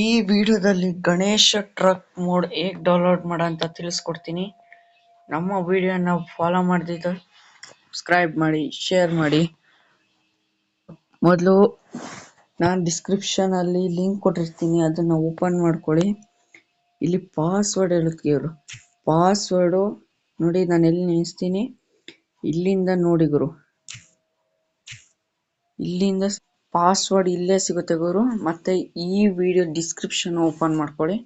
ಈ ವಿಡಿಯೋದಲ್ಲಿ Ganesha truck mode ಹೇಗೆ ಡೌನ್ಲೋಡ್ ಮಾಡ ಅಂತ ತಿಳಿಸ್ಕೊಡ್ತೀನಿ. ನಮ್ಮ ವಿಡಿಯೋನ ಫಾಲೋ ಮಾಡದಿದ್ದರೆ ಸಬ್ಸ್ಕ್ರೈಬ್ ಮಾಡಿ, ಶೇರ್ ಮಾಡಿ. ಮೊದಲು ನಾನು ಡಿಸ್ಕ್ರಿಪ್ಷನ್ ಅಲ್ಲಿ ಲಿಂಕ್ ಕೊಟ್ಟಿರ್ತೀನಿ, ಅದನ್ನ ಓಪನ್ ಮಾಡ್ಕೊಳ್ಳಿ. ಇಲ್ಲಿ ಪಾಸ್ವರ್ಡ್ ಹೇಳುತ್ತೆ ಇವರು. ಪಾಸ್ವರ್ಡ್ ನೋಡಿ, ನಾನು ಎಲ್ಲಿ ನಿಲ್ಲಿಸ್ತೀನಿ ಇಲ್ಲಿಂದ ನೋಡಿ ಗುರು. ಇಲ್ಲಿಂದ ಪಾಸ್ವರ್ಡ್ ಇಲ್ಲೇ ಸಿಗುತ್ತೆ ಗುರು. ಮತ್ತೆ ಈ ವಿಡಿಯೋ ಡಿಸ್ಕ್ರಿಪ್ಷನ್ ಓಪನ್ ಮಾಡ್ಕೊಳ್ಳಿ.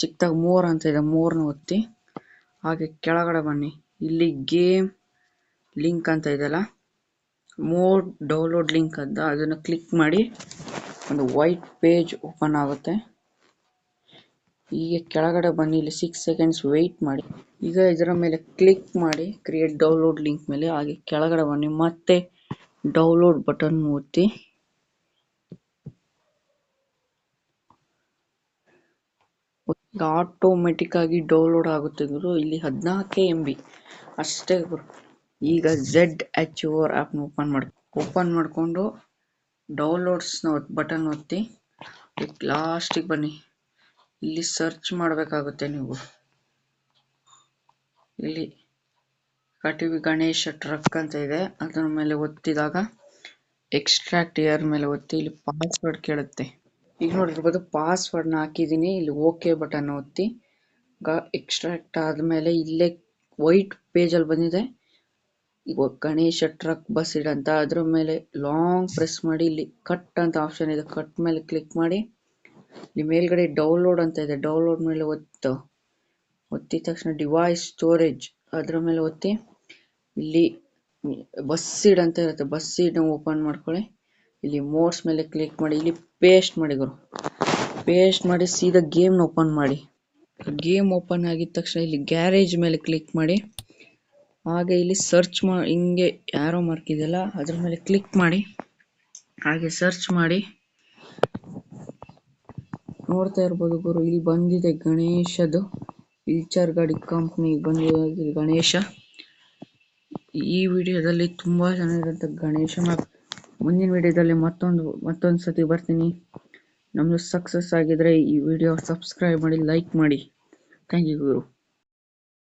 ಚಿಕ್ಕದಾಗಿ ಮೋರ್ ಅಂತ ಇದೆ, ಮೋರ್ನ ಒತ್ತಿ. ಹಾಗೆ ಕೆಳಗಡೆ ಬನ್ನಿ, ಇಲ್ಲಿ ಗೇಮ್ ಲಿಂಕ್ ಅಂತ ಇದೆಯಲ್ಲ, ಮೋರ್ ಡೌನ್ಲೋಡ್ ಲಿಂಕ್ ಅಂತ, ಅದನ್ನು ಕ್ಲಿಕ್ ಮಾಡಿ. ಒಂದು ವೈಟ್ ಪೇಜ್ ಓಪನ್ ಆಗುತ್ತೆ. ಹೀಗೆ ಕೆಳಗಡೆ ಬನ್ನಿ, ಇಲ್ಲಿ 6 ಸೆಕೆಂಡ್ಸ್ ವೆಯ್ಟ್ ಮಾಡಿ. ಈಗ ಇದರ ಮೇಲೆ ಕ್ಲಿಕ್ ಮಾಡಿ, ಕ್ರಿಯೇಟ್ ಡೌನ್ಲೋಡ್ ಲಿಂಕ್ ಮೇಲೆ. ಹಾಗೆ ಕೆಳಗಡೆ ಬನ್ನಿ, ಮತ್ತೆ ಡೌನ್ಲೋಡ್ ಬಟನ್ ಒತ್ತಿ. ಆಟೋಮೆಟಿಕ್ ಆಗಿ ಡೌನ್ಲೋಡ್ ಆಗುತ್ತೆ ಗುರು. ಇಲ್ಲಿ 14 MB ಅಷ್ಟೇ ಗುರು. ಈಗ ZHOR ಆ್ಯಪ್ನ ಓಪನ್ ಮಾಡಿಕೊಂಡು ಡೌನ್ಲೋಡ್ಸ್ನ ಬಟನ್ ಒತ್ತಿ. ಲಾಸ್ಟಿಗೆ ಬನ್ನಿ, ಇಲ್ಲಿ ಸರ್ಚ್ ಮಾಡಬೇಕಾಗುತ್ತೆ ನೀವು. ಇಲ್ಲಿ ಕಟಿವಿ ಗಣೇಶ ಟ್ರಕ್ ಅಂತ ಇದೆ, ಅದರ ಮೇಲೆ ಒತ್ತಿದಾಗ ಎಕ್ಸ್ಟ್ರಾಕ್ಟ್ ಇಯರ್ ಮೇಲೆ ಒತ್ತಿ. ಇಲ್ಲಿ ಪಾಸ್ವರ್ಡ್ ಕೇಳುತ್ತೆ. ಈಗ ನೋಡಿರ್ಬೋದು, ಪಾಸ್ವರ್ಡ್ನ ಹಾಕಿದ್ದೀನಿ. ಇಲ್ಲಿ ಓಕೆ ಬಟನ್ ಒತ್ತಿ. ಎಕ್ಸ್ಟ್ರಾಕ್ಟ್ ಆದಮೇಲೆ ಇಲ್ಲೇ ವೈಟ್ ಪೇಜಲ್ಲಿ ಬಂದಿದೆ, ಈಗ ಗಣೇಶ ಟ್ರಕ್ ಬಸ್ ಇಡ್ ಅಂತ. ಅದ್ರ ಮೇಲೆ ಲಾಂಗ್ ಪ್ರೆಸ್ ಮಾಡಿ, ಇಲ್ಲಿ ಕಟ್ ಅಂತ ಆಪ್ಷನ್ ಇದೆ, ಕಟ್ ಮೇಲೆ ಕ್ಲಿಕ್ ಮಾಡಿ. ಇಲ್ಲಿ ಮೇಲ್ಗಡೆ ಡೌನ್ಲೋಡ್ ಅಂತ ಇದೆ, ಡೌನ್ಲೋಡ್ ಮೇಲೆ ಒತ್ತಿದ ತಕ್ಷಣ ಡಿವೈಸ್ ಸ್ಟೋರೇಜ್ ಅದ್ರ ಮೇಲೆ ಒತ್ತಿ. ಇಲ್ಲಿ ಬಸ್ ಸೀಡ್ ಅಂತ ಇರುತ್ತೆ, ಬಸ್ ಸೀಡ್ನ ಓಪನ್ ಮಾಡ್ಕೊಳ್ಳಿ. ಇಲ್ಲಿ ಮೋಡ್ಸ್ ಮೇಲೆ ಕ್ಲಿಕ್ ಮಾಡಿ, ಇಲ್ಲಿ ಪೇಸ್ಟ್ ಮಾಡಿ ಗುರು. ಪೇಸ್ಟ್ ಮಾಡಿ ಸೀದಾ ಗೇಮ್ನ ಓಪನ್ ಮಾಡಿ. ಗೇಮ್ ಓಪನ್ ಆಗಿದ ತಕ್ಷಣ ಇಲ್ಲಿ ಗ್ಯಾರೇಜ್ ಮೇಲೆ ಕ್ಲಿಕ್ ಮಾಡಿ. ಹಾಗೆ ಇಲ್ಲಿ ಸರ್ಚ್ ಮಾಡಿ, ಹಿಂಗೆ ಯಾರೋ ಮಾರ್ಕ್ ಇದೆಯಲ್ಲ ಅದ್ರ ಮೇಲೆ ಕ್ಲಿಕ್ ಮಾಡಿ. ಹಾಗೆ ಸರ್ಚ್ ಮಾಡಿ ನೋಡ್ತಾ ಇರ್ಬೋದು ಗುರು, ಇಲ್ಲಿ ಬಂದಿದೆ ಗಣೇಶದು. ವೀಲ್ಚೇರ್ ಗಾಡಿ ಕಂಪ್ನಿ ಬಂದಿದೆ ಗಣೇಶ. ಈ ವಿಡಿಯೋದಲ್ಲಿ ತುಂಬಾ ಚೆನ್ನಾಗಿರುತ್ತೆ ಗಣೇಶ ಮ್ಯಾಪ್. ಮುಂದಿನ ವಿಡಿಯೋದಲ್ಲಿ ಮತ್ತೊಂದು ಸತಿ ಬರ್ತೀನಿ. ನಮ್ದು ಸಕ್ಸಸ್ ಆಗಿದ್ರೆ ಈ ವಿಡಿಯೋ ಸಬ್ಸ್ಕ್ರೈಬ್ ಮಾಡಿ, ಲೈಕ್ ಮಾಡಿ. Thank you Guru.